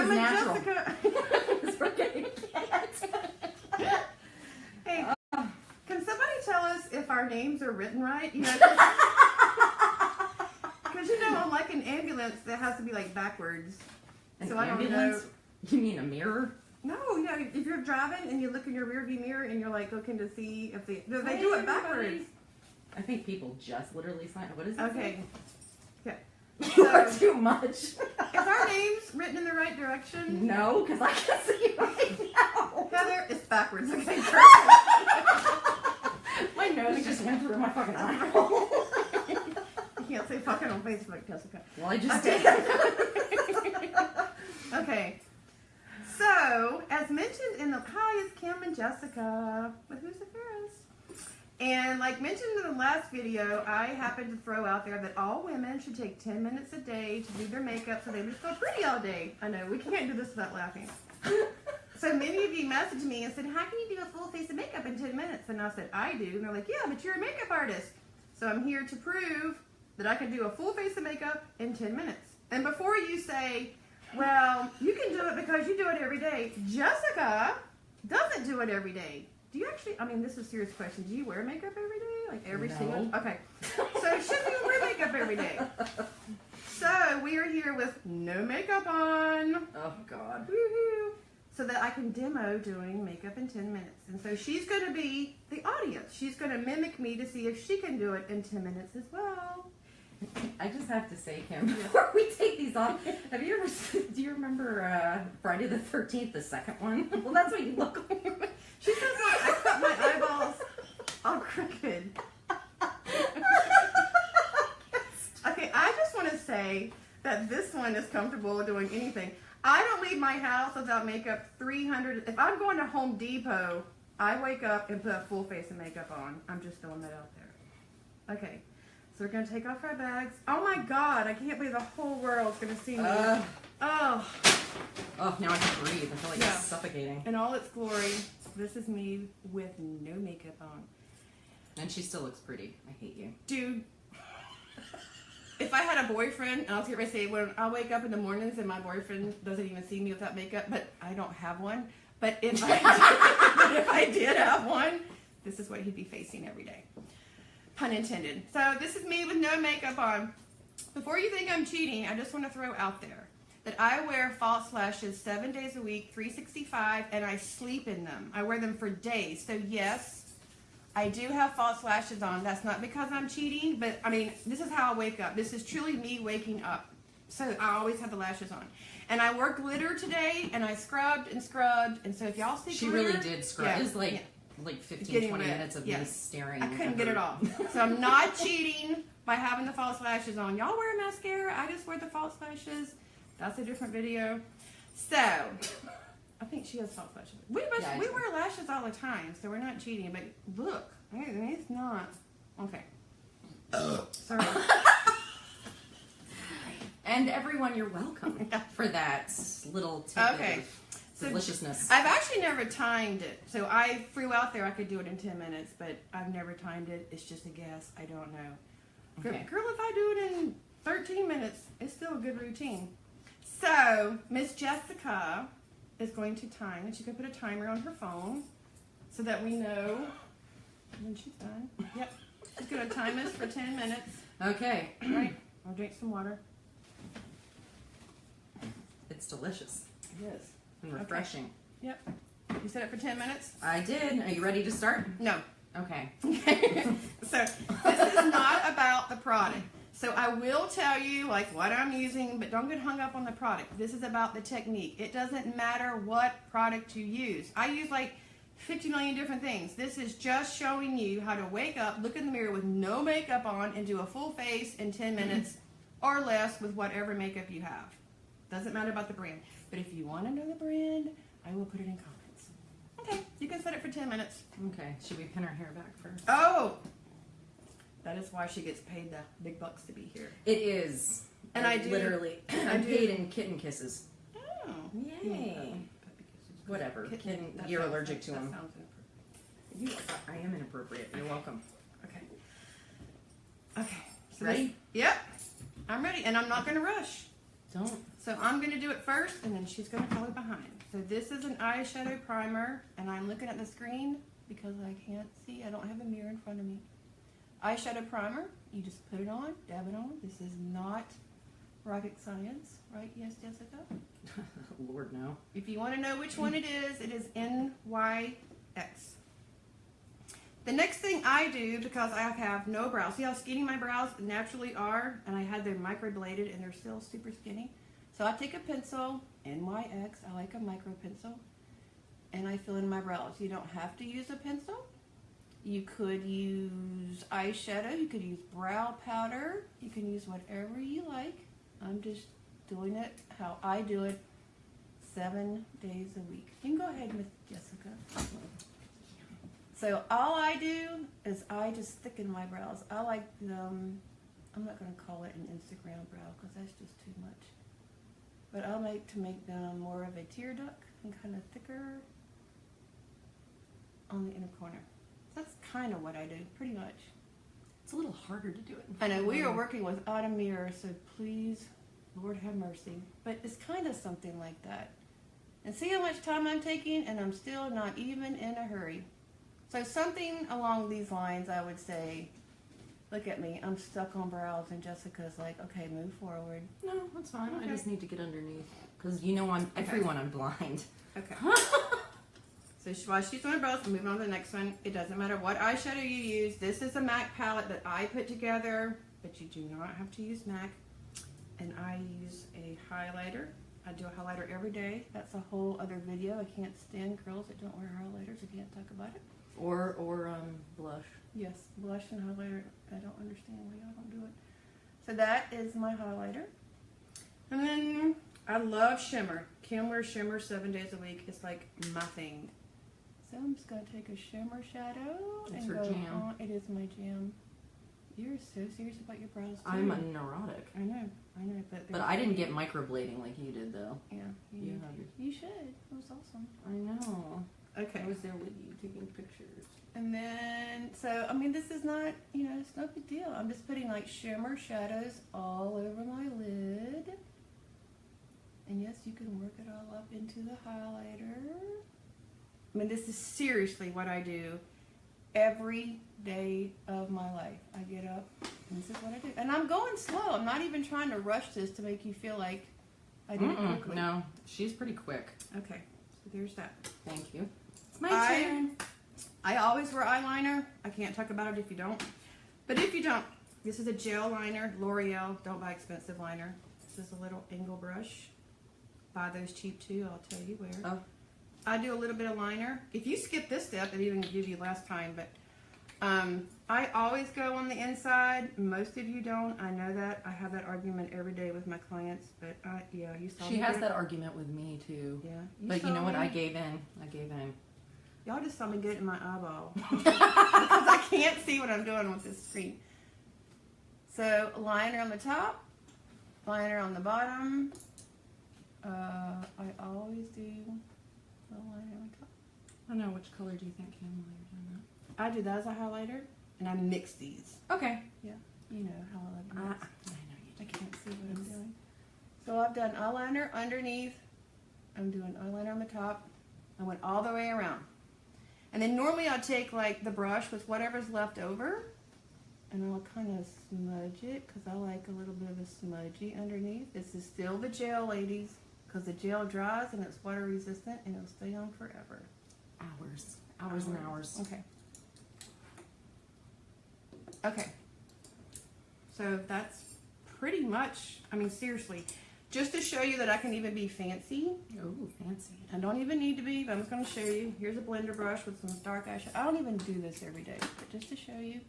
Cam and natural. Jessica. We're getting Hey, can somebody tell us if our names are written right? You know, because you know, I'm like an ambulance that has to be like backwards. An so I don't know. ambulance? You mean a mirror? No, you know, if you're driving and you look in your rearview mirror and you're like looking to see if they do Hey, it backwards. everybody. I think people just literally signed. What is it? Okay. Okay. You are too much. Is our names written in the right direction? No, because I can see you right now. Heather, it's backwards. Okay. My nose just went through my fucking eyeball. You can't say fucking on Facebook, Jessica. Well, I just Okay. did. Okay. So, as mentioned in the hi, it's Kim and Jessica with Who's the Fairest. And like mentioned in the last video, I happened to throw out there that all women should take 10 minutes a day to do their makeup so they just feel pretty all day. I know, we can't do this without laughing. So many of you messaged me and said, how can you do a full face of makeup in 10 minutes? And I said, I do. And they're like, yeah, but you're a makeup artist. So I'm here to prove that I can do a full face of makeup in 10 minutes. And before you say, well, you can do it because you do it every day, Jessica doesn't do it every day. Do you actually, I mean, this is a serious question. Do you wear makeup every day? Like every single? Okay. So she doesn't wear makeup every day. So we are here with no makeup on. Oh, God. Woohoo. So that I can demo doing makeup in 10 minutes. And so she's going to be the audience. She's going to mimic me to see if she can do it in 10 minutes as well. I just have to say, Kim, before we take these off, do you remember Friday the 13th, the second one? Well, that's what you look like. She says I cut my eyeballs all crooked. Okay, I just want to say that this one is comfortable doing anything. I don't leave my house without makeup 300. If I'm going to Home Depot, I wake up and put a full face of makeup on. I'm just throwing that out there. Okay, so we're going to take off our bags. Oh my God, I can't believe the whole world's going to see me. Oh, now I can breathe. I feel like it's suffocating. in all its glory, this is me with no makeup on. And she still looks pretty. I hate you. Dude, if I had a boyfriend, and I was going to say, when I wake up in the mornings and my boyfriend doesn't even see me without makeup, but I don't have one. But if I did have one, this is what he'd be facing every day. Pun intended. So this is me with no makeup on. Before you think I'm cheating, I just want to throw out there that I wear false lashes 7 days a week, 365, and I sleep in them. I wear them for days. So yes, I do have false lashes on. That's not because I'm cheating, but I mean, this is how I wake up. This is truly me waking up. So I always have the lashes on. And I wore glitter today, and I scrubbed and scrubbed. And so if y'all see She glitter, really did scrub. It was like 15, 20 minutes of me staring. I couldn't get it off. So I'm not cheating by having the false lashes on. Y'all wear mascara. I just wear the false lashes. That's a different video. So, I think she has false lashes. We wear lashes all the time, so we're not cheating. But look, it's not. Okay. Sorry. And everyone, you're welcome for that little tidbit of deliciousness. I've actually never timed it. So I threw out there I could do it in 10 minutes, but I've never timed it. It's just a guess. I don't know. Okay. Girl, if I do it in 13 minutes, it's still a good routine. So, Miss Jessica is going to time, and she's going to put a timer on her phone so that we know when she's done. Yep. She's going to time us for 10 minutes. Okay. All right. I'll drink some water. It's delicious. It is. And refreshing. Okay. Yep. You set it for 10 minutes? I did. Are you ready to start? No. Okay. So, this is not about the product. So I will tell you like what I'm using, but don't get hung up on the product. This is about the technique. It doesn't matter what product you use. I use like 50 million different things. This is just showing you how to wake up, look in the mirror with no makeup on, and do a full face in 10 minutes or less with whatever makeup you have. Doesn't matter about the brand. But if you want to know the brand, I will put it in comments. Okay, you can set it for 10 minutes. Okay, should we pin our hair back first? Oh! That is why she gets paid the big bucks to be here. It is. And I do. Literally. I'm paid in kitten kisses. Oh. Yay. Whatever. Kitten, you're allergic to them. That sounds inappropriate. I am inappropriate. You're welcome. Okay. Okay. So Ready? Yep. I'm ready. And I'm not going to rush. Don't. So I'm going to do it first, and then she's going to color behind. So this is an eyeshadow primer, and I'm looking at the screen because I can't see. I don't have a mirror in front of me. Eyeshadow primer, you just put it on, dab it on. This is not rocket science, right? Yes, Jessica? Lord, no. If you want to know which one it is NYX. The next thing I do, because I have no brows, see how skinny my brows naturally are, and I had them microbladed and they're still super skinny. So I take a pencil, NYX, I like a micro pencil, and I fill in my brows. You don't have to use a pencil. You could use eyeshadow, you could use brow powder, you can use whatever you like. I'm just doing it how I do it 7 days a week. You can go ahead, Miss Jessica. So all I do is I just thicken my brows. I like them, I'm not going to call it an Instagram brow because that's just too much. But I like to make them more of a tear duct and kind of thicker on the inner corner. That's kind of what I do, pretty much. It's a little harder to do it. I know we are working without a mirror, so please, Lord have mercy. But it's kind of something like that. And see how much time I'm taking, and I'm still not even in a hurry. So something along these lines, I would say, look at me, I'm stuck on brows, and Jessica's like, okay, move forward. No, that's fine. Okay. I just need to get underneath. Because you know everyone I'm blind. Okay. So while she's doing brows, we'll move on to the next one. It doesn't matter what eyeshadow you use. This is a MAC palette that I put together, but you do not have to use MAC. And I use a highlighter. I do a highlighter every day. That's a whole other video. I can't stand girls that don't wear highlighters. I can't talk about it. Or blush. Yes, blush and highlighter. I don't understand why y'all don't do it. So that is my highlighter. And then I love shimmer. Kim wears shimmer 7 days a week. It's like my thing. So I'm just going to take a shimmer shadow It's and her go jam. on. It is my jam. You're so serious about your brows too. I'm a neurotic. I know. But I didn't get microblading like you did, though. Yeah, you should. It was awesome. I know. Okay. I was there with you taking pictures. And then, so, I mean, this is not, you know, it's no big deal. I'm just putting like shimmer shadows all over my lid. And yes, you can work it all up into the highlighter. I mean, this is seriously what I do every day of my life. I get up, and this is what I do. And I'm going slow. I'm not even trying to rush this to make you feel like I did it quickly. No, she's pretty quick. Okay, so there's that. Thank you. It's my turn. I always wear eyeliner. I can't talk about it if you don't. But if you don't, this is a gel liner, L'Oreal. Don't buy expensive liner. This is a little angle brush. Buy those cheap too, I'll tell you where. Oh. I do a little bit of liner. If you skip this step, it even give you last time, but I always go on the inside. Most of you don't. I know that. I have that argument every day with my clients, but yeah, you saw me. She has that argument with me too. Yeah. But you know what? I gave in. I gave in. Y'all just saw me get in my eyeball. Because I can't see what I'm doing with this screen. So, liner on the top, liner on the bottom. I always do a liner on top. I don't know. Which color do you think, Kim, while you're doing I do that as a highlighter, and I mix these. that? Okay. Yeah, you know how I love I mix. know you I do. can't see what I'm doing. So I've done eyeliner underneath. I'm doing eyeliner on the top. I went all the way around. And then normally I'll take like the brush with whatever's left over, and I'll kind of smudge it because I like a little bit of a smudgy underneath. This is still the gel, ladies, because the gel dries and it's water resistant and it'll stay on forever. Hours. Hours and hours. Okay. Okay. So that's pretty much, I mean, seriously, just to show you that I can even be fancy. Oh, fancy. I don't even need to be, but I'm just going to show you. Here's a blender brush with some dark eyeshadow. I don't even do this every day, but just to show you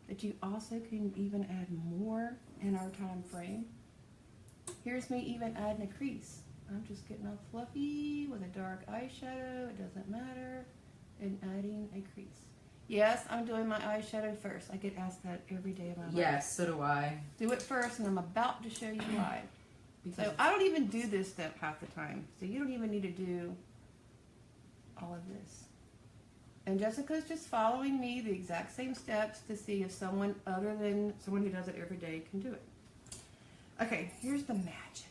that you also can even add more in our time frame. Here's me even adding a crease. I'm just getting all fluffy with a dark eyeshadow. It doesn't matter. And adding a crease. Yes, I'm doing my eyeshadow first. I get asked that every day of my life. Yes, so do I. Do it first, and I'm about to show you why. Because So I don't even do this step half the time. So you don't even need to do all of this. And Jessica's just following me the exact same steps to see if someone other than someone who does it every day can do it. Okay, here's the magic.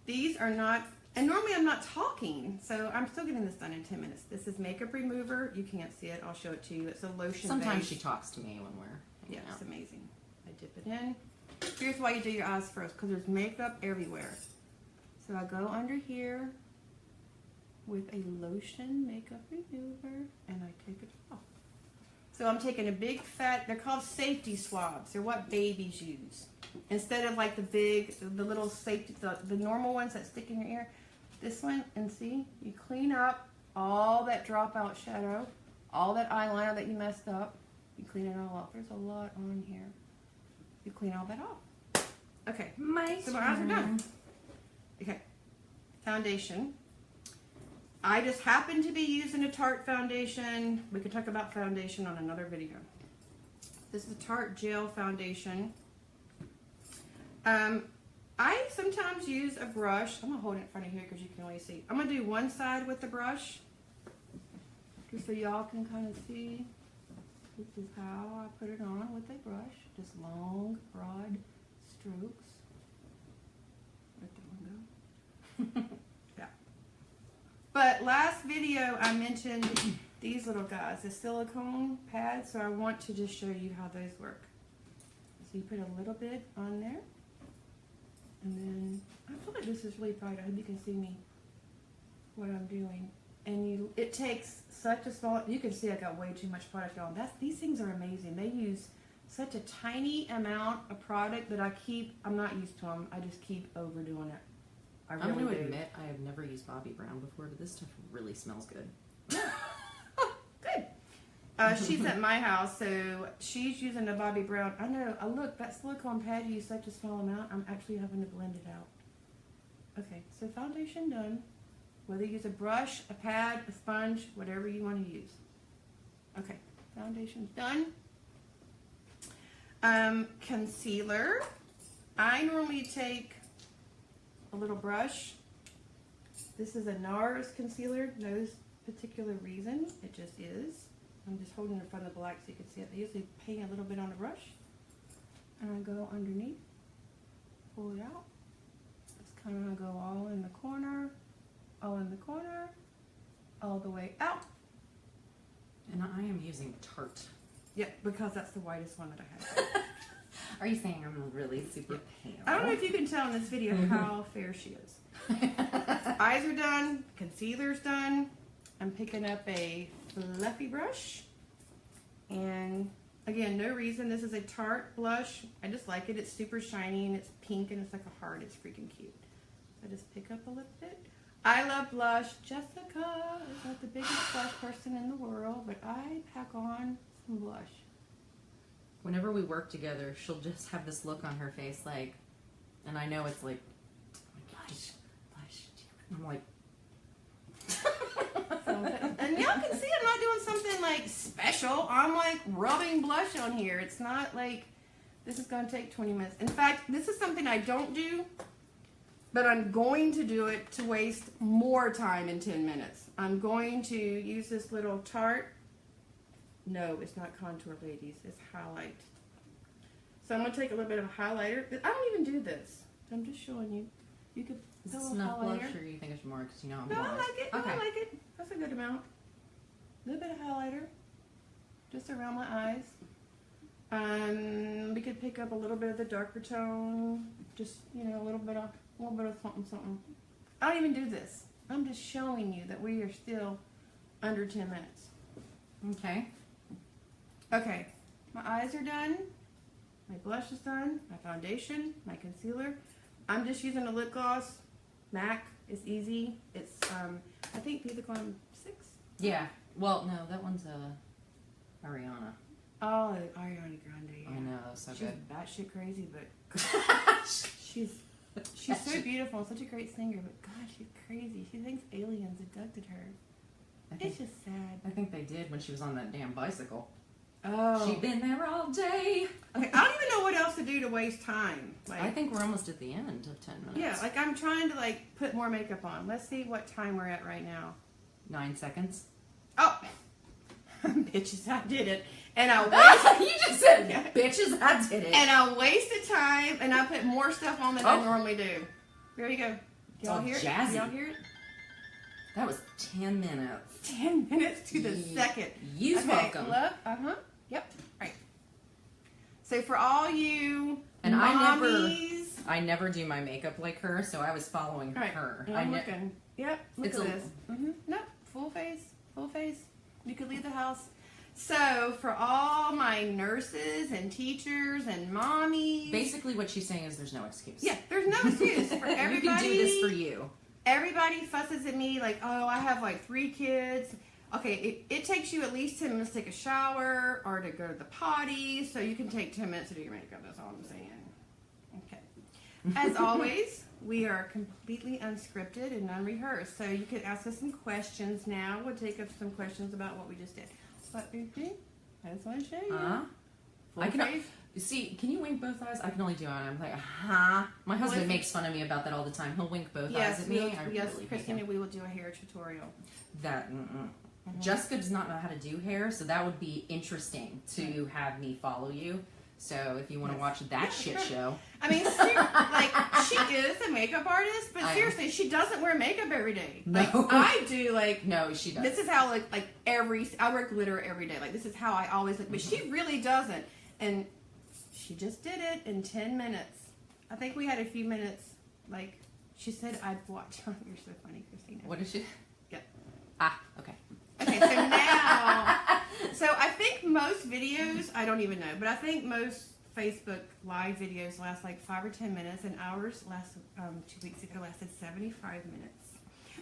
These are not, and normally I'm not talking, so I'm still getting this done in 10 minutes. This is makeup remover. You can't see it. I'll show it to you. It's a lotion Sometimes base. she talks to me when we're Yeah, hanging it's out. amazing. I dip it in. Here's why you do your eyes first, because there's makeup everywhere. So I go under here with a lotion makeup remover, and I take it off. So I'm taking a big fat, they're called safety swabs. They're what babies use. Instead of like the little safety, the normal ones that stick in your ear, this one, and see, you clean up all that dropout shadow, all that eyeliner that you messed up. You clean it all off. There's a lot on here. You clean all that off. Okay, so my eyes are done. Okay, foundation. I just happen to be using a Tarte foundation. We could talk about foundation on another video. This is a Tarte gel foundation. I sometimes use a brush. I'm going to hold it in front of here because you can only see. I'm going to do one side with the brush just so y'all can kind of see. This is how I put it on with a brush. Just long, broad strokes. Where'd that one go? Yeah. But last video I mentioned these little guys, the silicone pads, so I want to just show you how those work. So you put a little bit on there, and then I feel like this is really bright. I hope you can see me, what I'm doing. And it takes such a small, you can see I got way too much product on. These things are amazing. They use such a tiny amount of product that I'm not used to them. I just keep overdoing it. I'm going to admit I have never used Bobbi Brown before, but this stuff really smells good. Good. She's at my house, so she's using the Bobbi Brown. I know, look, that silicone pad used such a small amount, I'm actually having to blend it out. Okay, so foundation done. Whether you use a brush, a pad, a sponge, whatever you want to use. Okay, foundation's done. Concealer. I normally take a little brush. This is a NARS concealer. No particular reason. It just is. I'm just holding it in front of the black so you can see it. I usually paint a little bit on the brush. And I go underneath. Pull it out. Just kind of go all in the corner. All in the corner. All the way out. And I am using Tarte. Yep, because that's the whitest one that I have. Are you saying I'm really super pale? I don't know if you can tell in this video how fair she is. Eyes are done. Concealer's done. I'm picking up a fluffy brush. And again, no reason. This is a Tarte blush. I just like it. It's super shiny and it's pink and it's like a heart. It's freaking cute. So I just pick up a little bit. I love blush. Jessica is not the biggest blush person in the world, but I pack on some blush. Whenever we work together, she'll just have this look on her face, like, and I know it's like, blush. And I'm like, and y'all can see I'm not doing something like special. I'm like rubbing blush on here. It's not like this is going to take 20 minutes. In fact, this is something I don't do, but I'm going to do it to waste more time in 10 minutes. I'm going to use this little Tarte. No, it's not contour, ladies. It's highlight. So I'm going to take a little bit of a highlighter. I don't even do this. I'm just showing you. You could is put a this little enough blush, highlighter. or you think it's more because you know I'm No, I blonde? like it. No, Okay. I like it. That's a good amount. A little bit of highlighter. Just around my eyes. We could pick up a little bit of the darker tone. Just, you know, a little bit of something, something. I don't even do this. I'm just showing you that we are still under 10 minutes. Okay. Okay, my eyes are done, my blush is done, my foundation, my concealer. I'm just using a lip gloss, MAC. It's easy. It's I think these are going 6. Yeah. Well, no, that one's Ariana. Oh, Ariana Grande. Yeah. I know, that was so She's good. batshit crazy, but she's so beautiful, such a great singer. But God, she's crazy. She thinks aliens abducted her. It's just sad. I think they did when she was on that damn bicycle. Oh. She'd been there all day. Okay, I don't even know what else to do to waste time. Like, I think we're almost at the end of 10 minutes. yeah, like I'm trying to like put more makeup on. Let's see what time we're at right now. 9 seconds. Oh, bitches, I did it. And I wasted, You just said, bitches, I did it. and I wasted time, and I put more stuff on than I normally do. There you go. It's all Y'all hear it? jazzy. Y'all hear it? That was 10 minutes. 10 minutes to the second. You're welcome. Look. Yep. Right. So for all you and mommies, I never do my makeup like her, so I was following her. I'm looking. Yep. Look It's at this. Nope. Full face. Full face. You could leave the house. So for all my nurses and teachers and mommies, basically what she's saying is there's no excuse. Yeah, there's no excuse for everybody. You can do this for you. Everybody fusses at me like, oh, I have like 3 kids. Okay, it takes you at least 10 minutes to take a shower or to go to the potty, so you can take 10 minutes to do your makeup. That's all I'm saying. Okay. As always, we are completely unscripted and unrehearsed, so you can ask us some questions now. We'll take up some questions about what we just did. What do you think? I just want to show you. I can see. Can you wink both eyes? I can only do it. I'm like, My husband makes fun of me about that all the time. He'll wink both eyes at me. Yes, Christina, we will do a hair tutorial. That. Jessica does not know how to do hair, so that would be interesting to have me follow you. So if you want to watch that shit show. I mean, like, she is a makeup artist, but seriously, she doesn't wear makeup every day. No. Like, I do, like... No, she doesn't. This is how, I wear glitter every day. Like, this is how I always look. But she really doesn't. And she just did it in 10 minutes. I think we had a few minutes, like, she said I'd watch. Oh, you're so funny, Christina. What is she? Yep. Okay. Okay, so now... So I think most videos, I don't even know, but I think most Facebook live videos last like 5 or 10 minutes, and ours last 2 weeks ago lasted 75 minutes.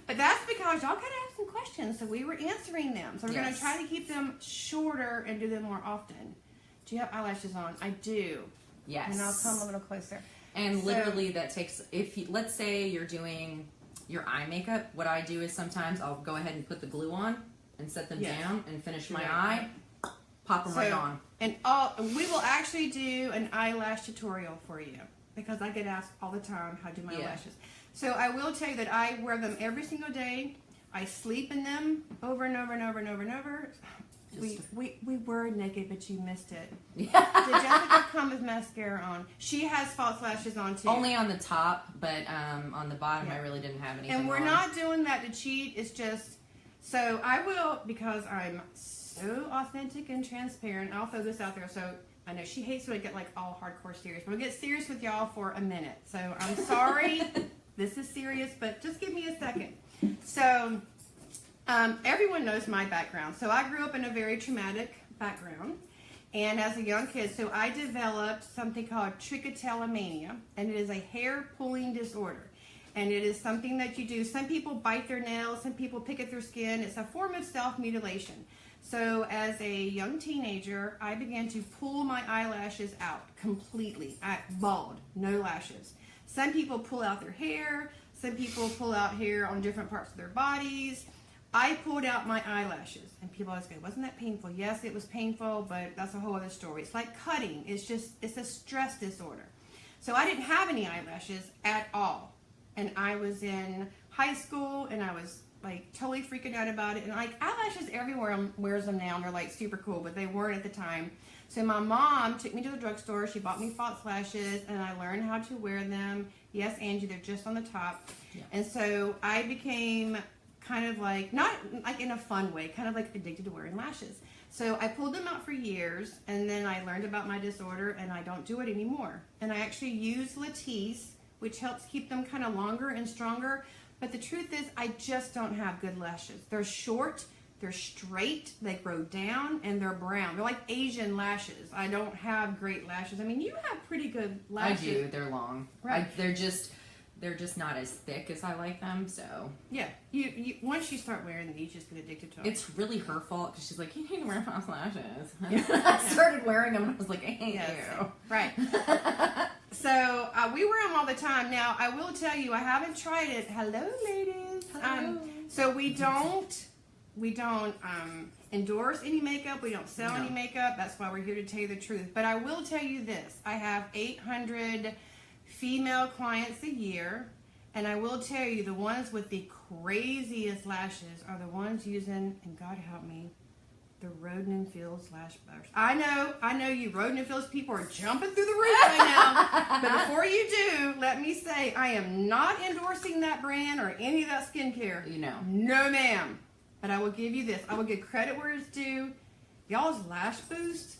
But that's because y'all kind of have some questions, so we were answering them. So we're going to try to keep them shorter and do them more often. Do you have eyelashes on? I do. Yes. And I'll come a little closer. And literally that takes, let's say you're doing your eye makeup, what I do is sometimes I'll go ahead and put the glue on and set them down and finish my eye, pop them right on. And we will actually do an eyelash tutorial for you because I get asked all the time how to do my lashes. So I will tell you that I wear them every single day. I sleep in them over and over and over and over and over. We were naked, but you missed it. Did Jessica come with mascara on? She has false lashes on too. Only on the top, but on the bottom I really didn't have anything. And we're not doing that to cheat. It's just... So I will, because I'm so authentic and transparent, I'll throw this out there. So I know she hates when I get like all hardcore serious. But we'll get serious with y'all for a minute. So I'm sorry. This is serious, but just give me a second. So everyone knows my background. So I grew up in a very traumatic background. And as a young kid, so I developed something called trichotillomania. And it is a hair pulling disorder. And it is something that you do. Some people bite their nails. Some people pick at their skin. It's a form of self-mutilation. So as a young teenager, I began to pull my eyelashes out completely. Bald, no lashes. Some people pull out their hair. Some people pull out hair on different parts of their bodies. I pulled out my eyelashes. And people always go, wasn't that painful? Yes, it was painful, but that's a whole other story. It's like cutting. It's a stress disorder. So I didn't have any eyelashes at all. And I was in high school, and I was like totally freaking out about it. And like eyelashes, everywhere wears them now, and they're like super cool, but they weren't at the time. So my mom took me to the drugstore. She bought me false lashes, and I learned how to wear them. Yes, Angie, they're just on the top. Yeah. And so I became kind of like, not like in a fun way, kind of like addicted to wearing lashes. So I pulled them out for years, and then I learned about my disorder, and I don't do it anymore. And I actually use Latisse, which helps keep them kind of longer and stronger. But the truth is, I just don't have good lashes. They're short, they're straight, they grow down, and they're brown. They're like Asian lashes. I don't have great lashes. I mean, you have pretty good lashes. I do. They're long. Right. They're just not as thick as I like them, so. Yeah. You once you start wearing them, you just get addicted to them. It's really her fault, because she's like, you need to wear false lashes. I started wearing them, and I was like, I hate you. Right. So we wear them all the time. Now, I will tell you, I haven't tried it. Hello, ladies. Hello. So we don't endorse any makeup. We don't sell any makeup. That's why we're here to tell you the truth. But I will tell you this. I have 800 female clients a year. And I will tell you, the ones with the craziest lashes are the ones using, and God help me, the Roden & Fields lash brush. I know you Roden & Fields people are jumping through the roof right now. But before you do, let me me say, I am not endorsing that brand or any of that skincare. You know. No, ma'am. But I will give you this. I will give credit where it's due. Y'all's lash boost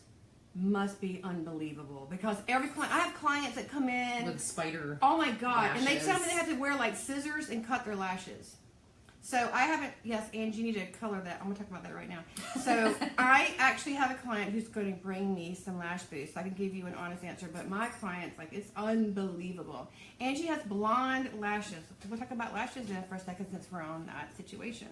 must be unbelievable because every client, I have clients that come in with spider. Oh my God! Lashes. And they tell me they have to wear like scissors and cut their lashes. So I haven't. Yes, Angie, you need to color that. I'm gonna talk about that right now. So I actually have a client who's going to bring me some lash boost. I can give you an honest answer, but my clients, like, it's unbelievable. Angie has blonde lashes. We'll talk about lashes then for a second since we're on that situation.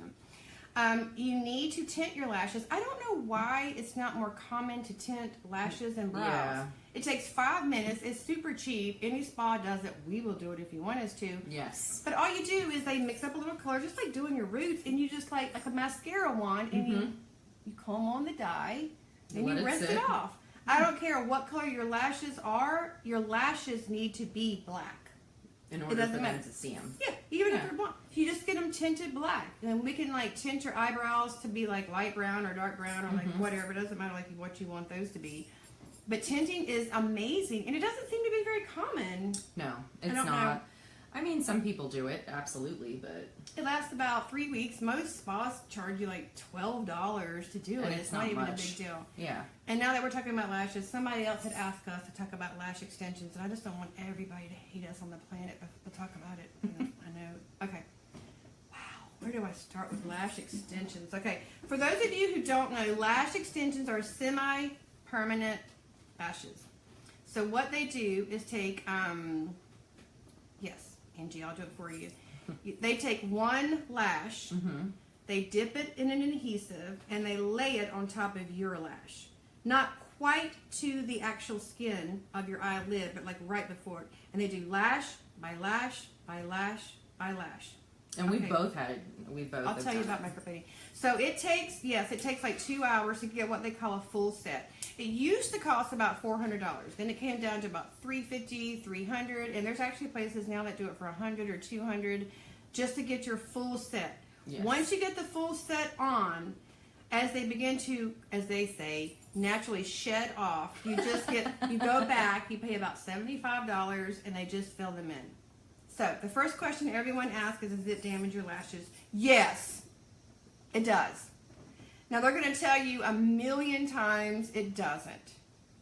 You need to tint your lashes. I don't know why it's not more common to tint lashes and brows. Yeah. It takes 5 minutes. It's super cheap. Any spa does it. We will do it if you want us to. Yes. But all you do is they mix up a little color, just like doing your roots, and you just like a mascara wand, and you comb on the dye, and you rinse it off. I don't care what color your lashes are. Your lashes need to be black. In order for them to see them. Yeah, even if they're blonde. You just get them tinted black. And we can like tint your eyebrows to be like light brown or dark brown or like whatever. It doesn't matter like what you want those to be. But tinting is amazing. And it doesn't seem to be very common. No, it's not. I mean, some people do it, absolutely, but... It lasts about 3 weeks. Most spas charge you like $12 to do it. It's not even a big deal. Yeah. And now that we're talking about lashes, somebody else had asked us to talk about lash extensions, and I just don't want everybody to hate us on the planet, but we'll talk about it. I know. Okay. Wow. Where do I start with lash extensions? Okay. For those of you who don't know, lash extensions are semi-permanent lashes. So what they do is take, yes, Angie, I'll do it for you. They take one lash, they dip it in an adhesive, and they lay it on top of your lash. Not quite to the actual skin of your eyelid, but like right before it. And they do lash by lash by lash by lash. And we've both had it. I'll tell you about microblading. So it takes, it takes like 2 hours to get what they call a full set. It used to cost about $400. Then it came down to about $350, $300, and there's actually places now that do it for $100 or $200 just to get your full set. Yes. Once you get the full set on, as they begin to, as they say, naturally shed off, you just get, you go back, you pay about $75, and they just fill them in. So, the first question everyone asks is, does it damage your lashes? Yes, it does. Now, they're going to tell you 1,000,000 times it doesn't.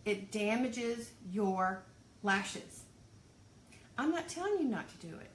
It damages your lashes. I'm not telling you not to do it.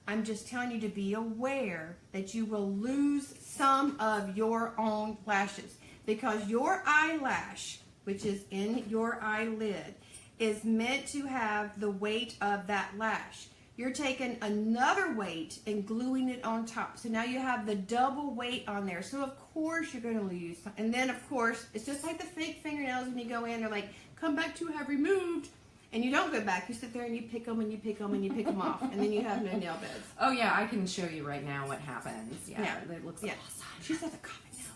I'm just telling you to be aware that you will lose some of your own lashes because your eyelash, which is in your eyelid, is meant to have the weight of that lash. You're taking another weight and gluing it on top. So now you have the double weight on there. So of course you're going to lose. And then of course, it's just like the fake fingernails when you go in. They're like, come back to have removed. And you don't go back. You sit there and you pick them and you pick them and you pick them off. And then you have no nail beds. Oh yeah, I can show you right now what happens. Yeah. It looks awesome. She said the coffin nails.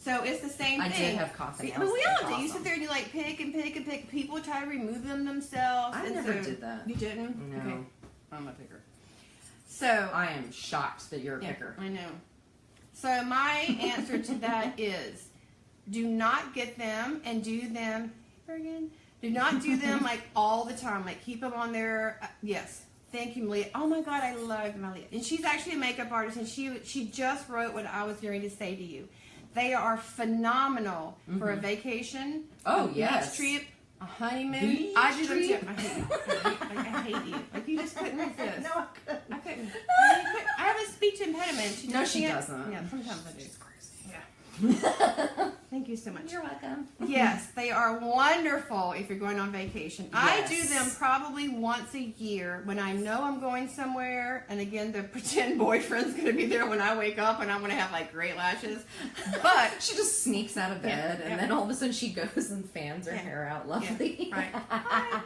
So it's the same thing. I did have coffin nails. But we all do. You sit there and you like pick and pick and pick. People try to remove them themselves. I never did that. You didn't? No. Okay. I'm a picker. So I am shocked that you're a picker. I know. So my answer to that is, do not get them and do them again. Do not do them like all the time. Like keep them on there. Yes. Thank you, Malia. Oh my God, I love Malia. And she's actually a makeup artist, and she just wrote what I was going to say to you. They are phenomenal for a vacation. Oh yes. Beach trip. A honeymoon. I do them too. I hate you. I hate you. Like you just couldn't resist. No, I couldn't. I couldn't. I have a speech impediment. No, she doesn't. Yeah, sometimes I do. She's crazy. Yeah. Thank you so much. You're welcome. Yes, they are wonderful if you're going on vacation. Yes. I do them probably once a year when I know I'm going somewhere, and again, the pretend boyfriend's going to be there when I wake up, and I'm going to have like great lashes. But she just sneaks out of bed, and then all of a sudden she goes and fans her hair out lovely. Yeah, right. Hi.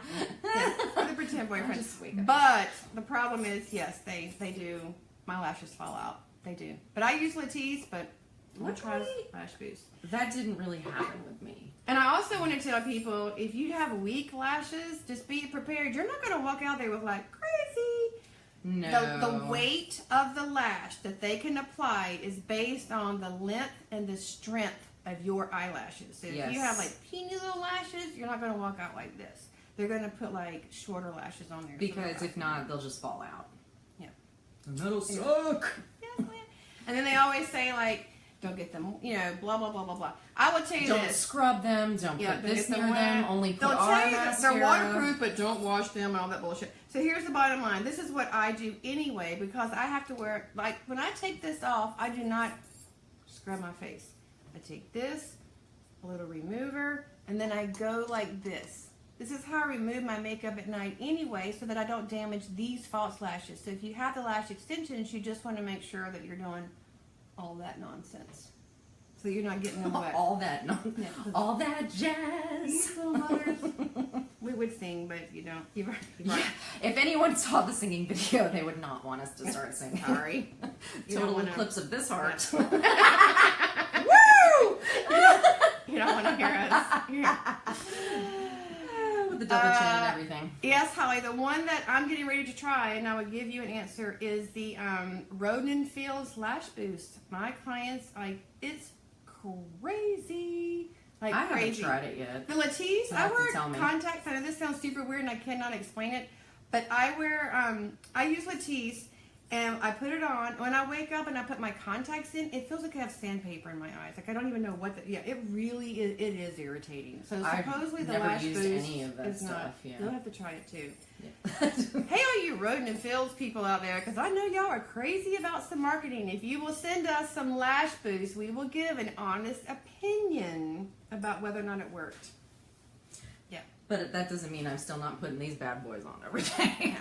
For the pretend boyfriend. Just wake up. But the problem is, yes, they do. My lashes fall out. They do. But I use Latisse, but I'll try Lash Boost. That didn't really happen with me. And I also want to tell people, if you have weak lashes, just be prepared. You're not going to walk out there with like crazy. No. The weight of the lash that they can apply is based on the length and the strength of your eyelashes. So if you have like teeny little lashes, you're not going to walk out like this. they're going to put like shorter lashes on there. Because if not, they'll just fall out. Yeah. And that'll suck. Yes, and then they always say like, don't get them, you know, blah, blah, blah, blah, blah. I will tell you Don't this. scrub them. Don't put this near them. Only put They'll our tell you that mascara. they're waterproof, but don't wash them and all that bullshit. So here's the bottom line. This is what I do anyway because I have to wear, like, when I take this off, I do not scrub my face. I take this, a little remover, and then I go like this. This is how I remove my makeup at night anyway so that I don't damage these false lashes. So if you have the lash extensions, you just want to make sure that you're doing all that nonsense. So you're not getting them wet. all that jazz. We would sing, but you don't. You're right. Yeah. If anyone saw the singing video, they would not want us to start singing. Sorry. Total eclipse of this heart. Woo! You don't want to hear us. With the double chin and everything. Yes, Holly. The one that I'm getting ready to try, and I would give you an answer, is the Roden & Fields Lash Boost. My clients, like, it's crazy. Like I crazy. haven't tried it yet. The Latisse, I wear tell me. contacts. I know this sounds super weird and I cannot explain it, but I wear, I use Latisse and I put it on. When I wake up and I put my contacts in, it feels like I have sandpaper in my eyes. Like I don't even know what the, yeah, it really is, it is irritating. So supposedly the Lash Boost any of that is stuff, not, yeah. you'll have to try it too. Yeah. Hey, all you Roden & Fields people out there, because I know y'all are crazy about some marketing. If you will send us some Lash Boost, we will give an honest opinion about whether or not it worked. Yeah. But that doesn't mean I'm still not putting these bad boys on every day.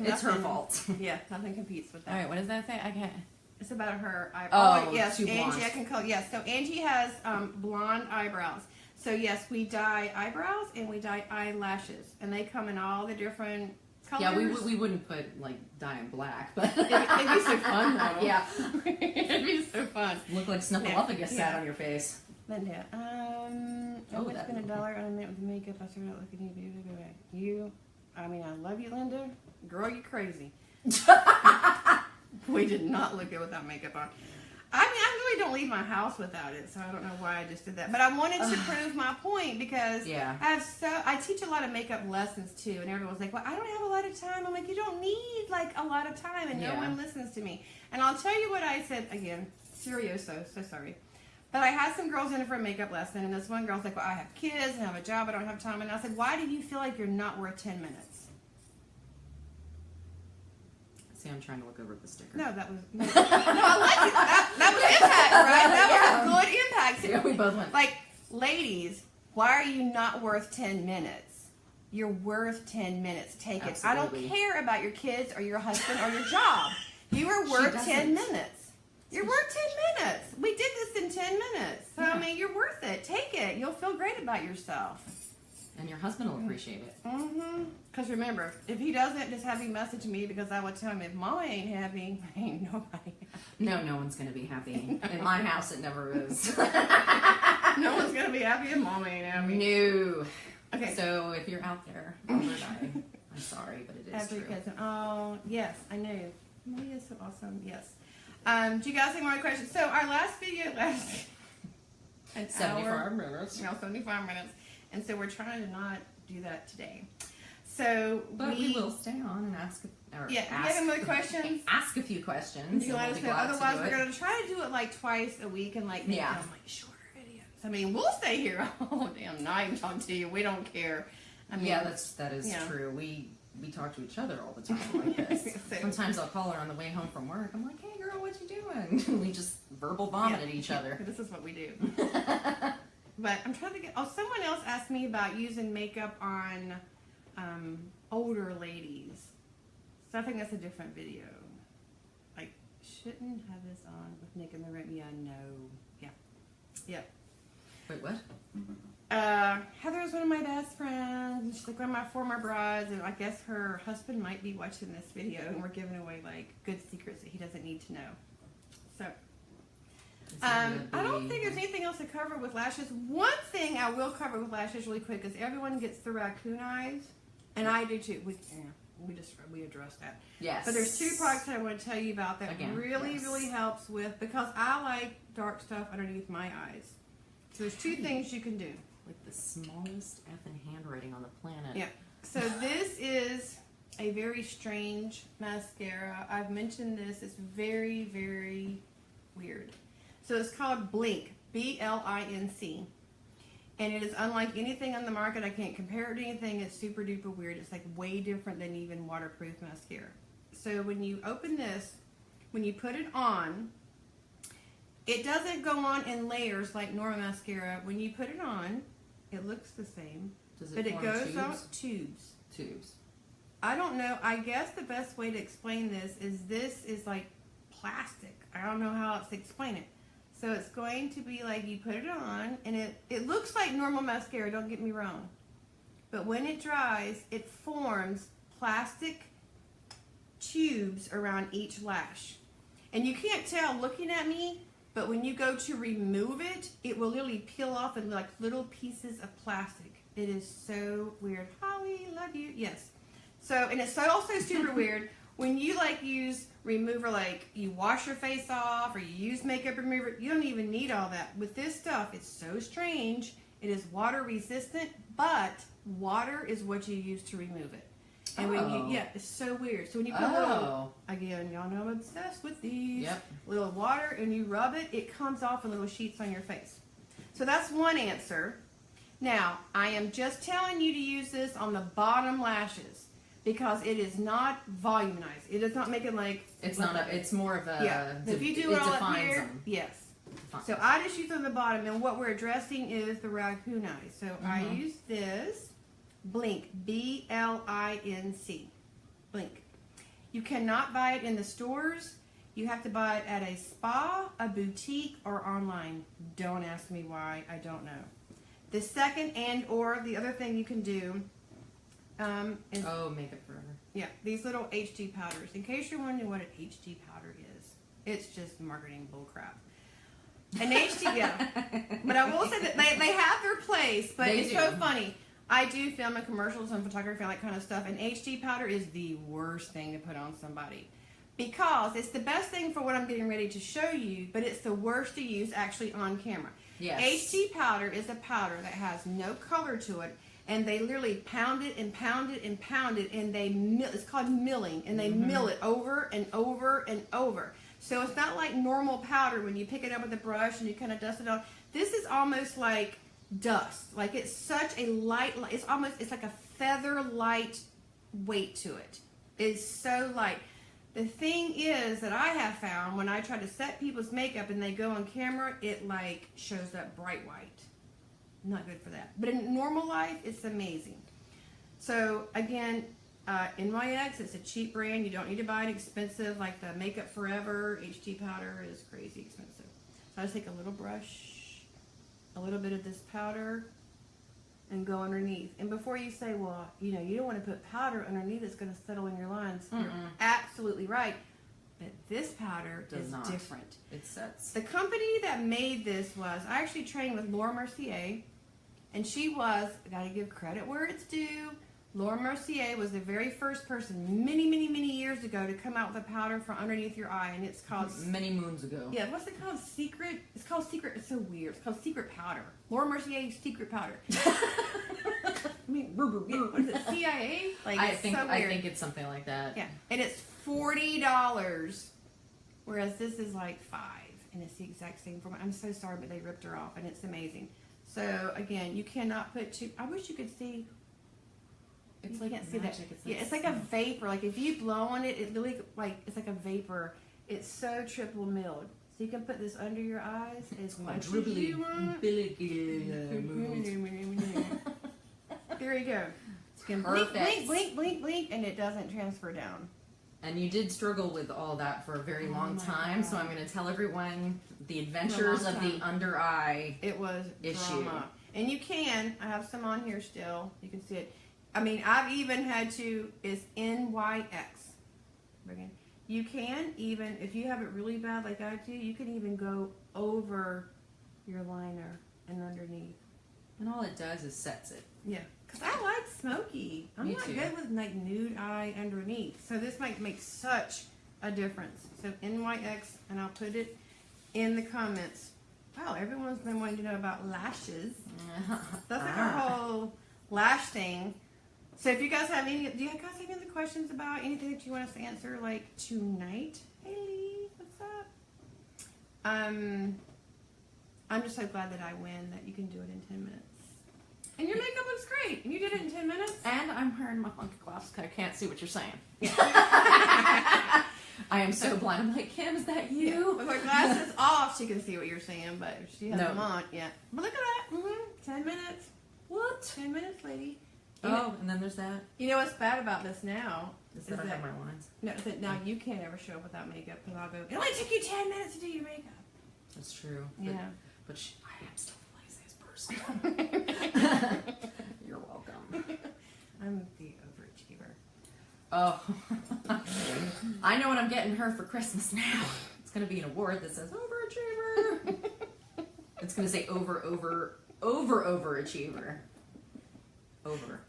It's her fault. Yeah, nothing competes with that. All right, what does that say? I can't. It's about her eyebrows. Oh, yes, too blonde. Angie, I can call. Yes, so Angie has blonde eyebrows. So yes, we dye eyebrows and we dye eyelashes, and they come in all the different colors. Yeah, we wouldn't put like dye them black, but it'd be so fun though. Yeah, it'd be so fun. Look like Snuffleupagus sat on your face. Linda, I would spend $1 on a minute with makeup. I started out looking at you. I mean, I love you, Linda. Girl, you crazy. We did not look good without makeup on. I mean, I really don't leave my house without it, so I don't know why I just did that. But I wanted to prove my point because I teach a lot of makeup lessons too, and everyone's like, well, I don't have a lot of time. I'm like, you don't need like a lot of time, and no one listens to me. And I'll tell you what I said again, serioso, so sorry. But I had some girls in for a makeup lesson, and this one girl's like, well, I have kids and I have a job, I don't have time. And I said, why do you feel like you're not worth 10 minutes? See, I'm trying to look over the sticker. No, that was no, I like it. That was impact, right? That was a good impact. Yeah, we both went. Like, ladies, why are you not worth 10 minutes? You're worth 10 minutes. Take it. I don't care about your kids or your husband or your job. You are worth 10 minutes. You're worth 10 minutes. We did this in 10 minutes. So, I mean, you're worth it. Take it. You'll feel great about yourself. And your husband will appreciate it. Mm-hmm. Because remember, if he doesn't, just have him message me because I will tell him if Mama ain't happy, ain't nobody happy. No one's going to be happy. In my house, it never is. No one's going to be happy if Mama ain't happy. No. Okay. So if you're out there, I'm sorry, but it is Every true. cousin. Oh, yes, I know. Malia is so awesome. Yes. Do you guys have more questions? So our last video lasted an 75 minutes. No, 75 minutes. And so we're trying to not do that today. So but we will stay on and ask. If you have any more questions, ask a few questions. You let us know. Otherwise, we're going to try to do it like twice a week and like make them like shorter videos. I mean, we'll stay here all damn night and talk to you. We don't care. I mean, yeah, that is true. We talk to each other all the time like this. Sometimes I'll call her on the way home from work. I'm like, hey girl, what you doing? We just verbal vomit at each other. This is what we do. But I'm trying to get. Oh, someone else asked me about using makeup on older ladies. So I think that's a different video. Like, shouldn't have this on with Nick in the room. Yeah, no. Yeah. Yep. Wait, what? Heather is one of my best friends. And she's like one of my former brides, and I guess her husband might be watching this video, and we're giving away like good secrets that he doesn't need to know. So. I don't think there's anything else to cover with lashes. One thing I will cover with lashes really quick is everyone gets the raccoon eyes, and I do too. We address that. Yes. But there's two products that I want to tell you about that really helps with, because I like dark stuff underneath my eyes. So there's two things you can do. Like the smallest effing handwriting on the planet. Yeah. So this is a very strange mascara. I've mentioned this. It's very, very weird. So it's called Blink, B-L-I-N-C. And it is unlike anything on the market. I can't compare it to anything. It's super duper weird. It's like way different than even waterproof mascara. So when you open this, when you put it on, it doesn't go on in layers like normal mascara. When you put it on, it looks the same. Does it but it form goes tubes? on tubes. Tubes. I don't know. I guess the best way to explain this is like plastic. I don't know how else to explain it. So it's going to be like you put it on, and it looks like normal mascara, don't get me wrong. But when it dries, it forms plastic tubes around each lash. And you can't tell looking at me, but when you go to remove it, it will literally peel off in like little pieces of plastic. It is so weird. Holly, love you. Yes. So, and it's also super weird when you like use remover, like you wash your face off or you use makeup remover, you don't even need all that. With this stuff, it's so strange. It is water resistant, but water is what you use to remove it. And when you, yeah, it's so weird. So when you put a little, again, y'all know I'm obsessed with these, little water and you rub it, it comes off in little sheets on your face. So that's one answer. Now, I am just telling you to use this on the bottom lashes because it is not volumized. It is not making like... It's not a, it's more of a... Yeah. If you do it all up here, them. yes. So I just use on the bottom, and what we're addressing is the raccoon eyes. So I use this Blink, B-L-I-N-C, Blink. You cannot buy it in the stores. You have to buy it at a spa, a boutique, or online. Don't ask me why. I don't know. The second or the other thing you can do is... Oh, Makeup Forever. Yeah, these little HD powders. In case you're wondering what an HD powder is, it's just marketing bullcrap. An HD, yeah. But I will say that they have their place, but it's so funny. I do film and commercials and photography and that kind of stuff, and HD powder is the worst thing to put on somebody. Because it's the best thing for what I'm getting ready to show you, but it's the worst to use actually on camera. Yes. HD powder is a powder that has no color to it, and they literally pound it and pound it and pound it, and they mill, it's called milling, and they mill it over and over and over. So it's not like normal powder when you pick it up with a brush and you kind of dust it off. This is almost like dust. Like it's such a light, it's like a feather light weight to it. It's so light. The thing is that I have found when I try to set people's makeup and they go on camera, it like shows up bright white. Not good for that. But in normal life, it's amazing. So again, NYX, it's a cheap brand. You don't need to buy an expensive like the Makeup Forever HD powder is crazy expensive. So I just take a little brush, a little bit of this powder, and go underneath. And before you say, well, you know, you don't want to put powder underneath that's going to settle in your lines, you're absolutely right. But this powder is different. It sets. The company that made this was, I actually trained with Laura Mercier, and she was, I got to give credit where it's due, Laura Mercier was the very first person many, many, many years ago to come out with a powder for underneath your eye, and it's called... Many moons ago. Yeah, what's it called? Secret? It's called Secret. It's so weird. It's called Secret Powder. Laura Mercier's Secret Powder. I mean, what is it, CIA? Like, I think it's something like that. Yeah, and it's $40, whereas this is like $5, and it's the exact same format. I'm so sorry, but they ripped her off, and it's amazing. So, again, you cannot put too... I wish you could see... It's you like can't see that. It's yeah, it's like a vapor. Like if you blow on it, it literally it's like a vapor. It's so triple milled. So you can put this under your eyes as much as you want. There you go. So you can blink, blink, blink, blink, blink, and it doesn't transfer down. And you did struggle with all that for a very long time, so I'm going to tell everyone the adventures of the under eye issue. Drama. And you can. I have some on here still. You can see it. I mean, I've even had to, it's NYX. Again, you can even, if you have it really bad like I do, you can even go over your liner and underneath. And all it does is sets it. Yeah. Because I like smoky. I'm not good with like nude eye underneath. So this might make such a difference. So NYX, and I'll put it in the comments. Wow, everyone's been wanting to know about lashes. That's like a whole lash thing. So if you guys have any, do you guys have any questions about anything that you want us to answer like tonight? Hey, what's up? I'm just so glad that I win that you can do it in 10 minutes. And your makeup looks great. And you did it in 10 minutes. And I'm wearing my funky glasses because I can't see what you're saying. I am so blind. I'm like, Kim, is that you? Yeah. With her glasses off, she can see what you're saying, but if she has them on, yeah. But look at that. 10 minutes. What? 10 minutes, lady. And then there's that. You know what's bad about this now? Is that I have my lines. No, that now you can't ever show up without makeup because I'll go, it only took you 10 minutes to do your makeup. That's true. Yeah. But I am still the laziest person. You're welcome. I'm the overachiever. Oh. I know what I'm getting her for Christmas now. It's going to be an award that says overachiever. It's going to say overachiever. Over.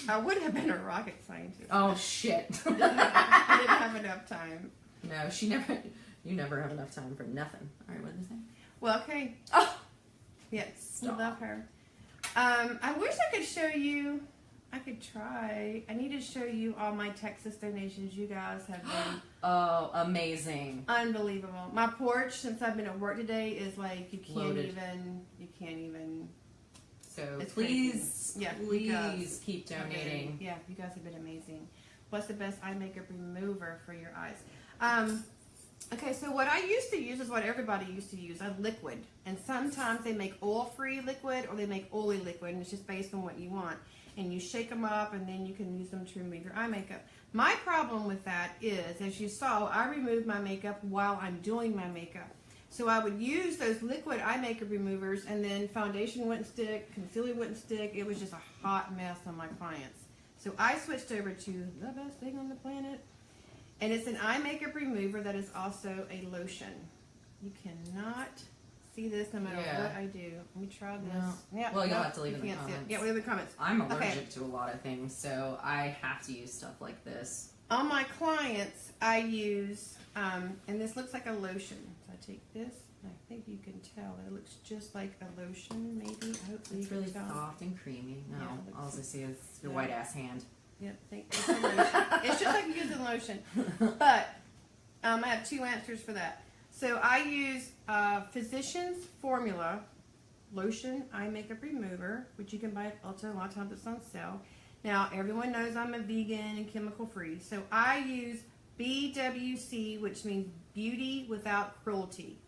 I would have been a rocket scientist. Oh, shit. I didn't have enough time. No, you never have enough time for nothing. All right, what did they say? Well, okay. Oh! Yes, we love her. I wish I could show you. I could try. I need to show you all my Texas donations. You guys have been oh, amazing. Unbelievable. My porch, since I've been at work today, is like you can't even. So it's please, yeah, please keep donating. Yeah, you guys have been amazing. What's the best eye makeup remover for your eyes? Okay, so what I used to use is what everybody used to use, a liquid. And sometimes they make oil-free liquid or they make oily liquid, and it's just based on what you want. And you shake them up, and then you can use them to remove your eye makeup. My problem with that is, as you saw, I remove my makeup while I'm doing my makeup. So I would use those liquid eye makeup removers, and then foundation wouldn't stick, concealer wouldn't stick. It was just a hot mess on my clients. So I switched over to the best thing on the planet. And it's an eye makeup remover that is also a lotion. You cannot see this no matter what I do. Let me try this. No. Yeah, well, you'll have to leave it in the comments. Yeah, leave the comments. I'm allergic to a lot of things, so I have to use stuff like this. On my clients, I use, and this looks like a lotion. So I take this, and I think you can tell that it looks just like a lotion, maybe. Hopefully it's really soft and creamy. No, yeah, all I see is your white ass hand. Yep, it's a lotion. It's just like using lotion. But I have two answers for that. So I use Physicians Formula Lotion Eye Makeup Remover, which you can buy at Ulta. A lot of times it's on sale. Now, everyone knows I'm a vegan and chemical free. So I use BWC, which means Beauty Without Cruelty.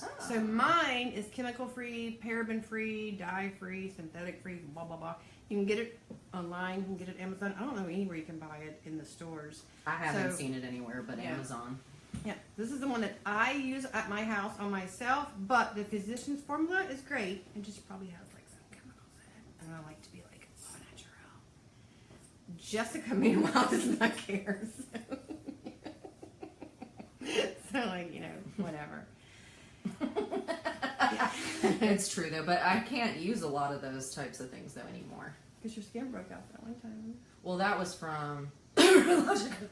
Oh. So mine is chemical free, paraben free, dye free, synthetic free, blah, blah, blah. You can get it online. You can get it at Amazon. I don't know anywhere you can buy it in the stores. I haven't seen it anywhere but Amazon. Yeah, this is the one that I use at my house on myself, but the Physicians Formula is great. It just probably has like some chemicals in it. And I like to be like au natural. Jessica, meanwhile, does not care. So like, you know, whatever. Yeah. It's true though, but I can't use a lot of those types of things though anymore. Because your skin broke out that one time. Well, that was from Dermalogica.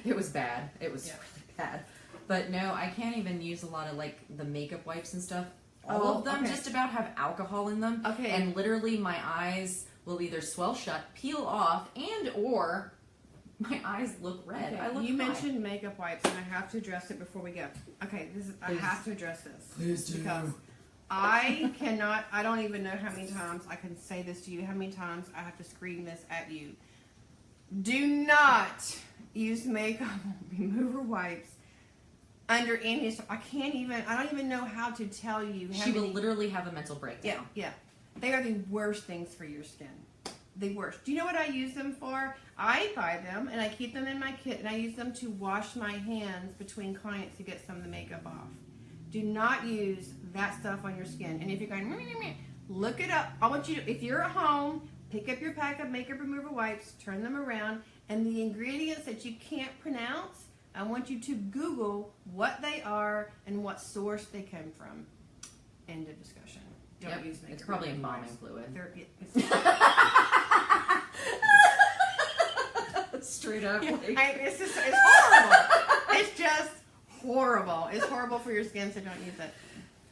It was bad. It was really bad. But no, I can't even use a lot of like the makeup wipes and stuff. All of them just about have alcohol in them. Okay. And literally my eyes will either swell shut, peel off, and or my eyes look red. Okay. I look You mentioned makeup wipes, and I have to address it before we go. Okay, I have to address this. Please do. Because I cannot, I don't even know how many times I can say this to you, how many times I have to scream this at you. Do not use makeup remover wipes under any, I don't even know how to tell you. She will literally have a mental breakdown. Yeah. They are the worst things for your skin. The worst. Do you know what I use them for? I buy them and I keep them in my kit, and I use them to wash my hands between clients to get some of the makeup off. Do not use that stuff on your skin. And if you're going, look it up. I want you to, if you're at home, pick up your pack of makeup remover wipes, turn them around, and the ingredients that you can't pronounce, I want you to Google what they are and what source they came from. End of discussion. Don't use makeup. It's probably remover embalming wipes. fluid. Straight up. It's horrible. It's just horrible. It's horrible for your skin, so don't use it.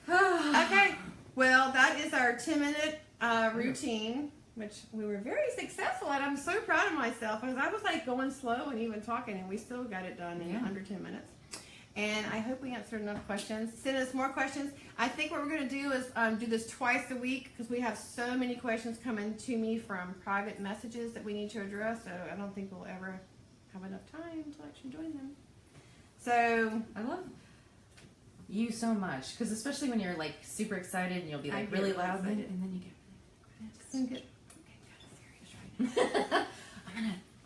Okay. Well, that is our 10-minute routine, which we were very successful at. I'm so proud of myself because I was like going slow and even talking, and we still got it done in under 10 minutes. And I hope we answered enough questions. Send us more questions. I think what we're going to do is do this twice a week because we have so many questions coming to me from private messages that we need to address. So I don't think we'll ever have enough time to actually join them. So I love you so much because especially when you're like super excited and you'll be like really loud and then you get really quiet.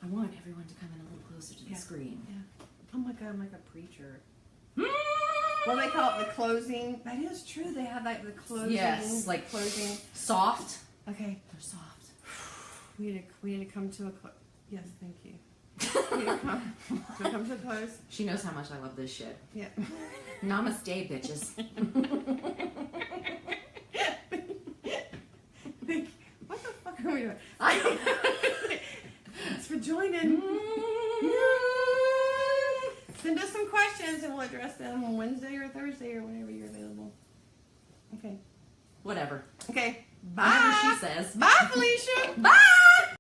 I want everyone to come in a little closer to the screen. Yeah. Oh my God, I'm like a preacher. Well, they call it the closing. That is true. They have like the closing. Yes, like closing. Soft. Okay. They're soft. We need to come to a close. Yes, thank you. We need to come to a close. She knows how much I love this shit. Yeah. Namaste, bitches. What the fuck are we doing? Thanks for joining. Send us some questions and we'll address them on Wednesday or Thursday or whenever you're available. Okay. Whatever. Okay. Bye. Whatever she says. Bye, Felicia. Bye.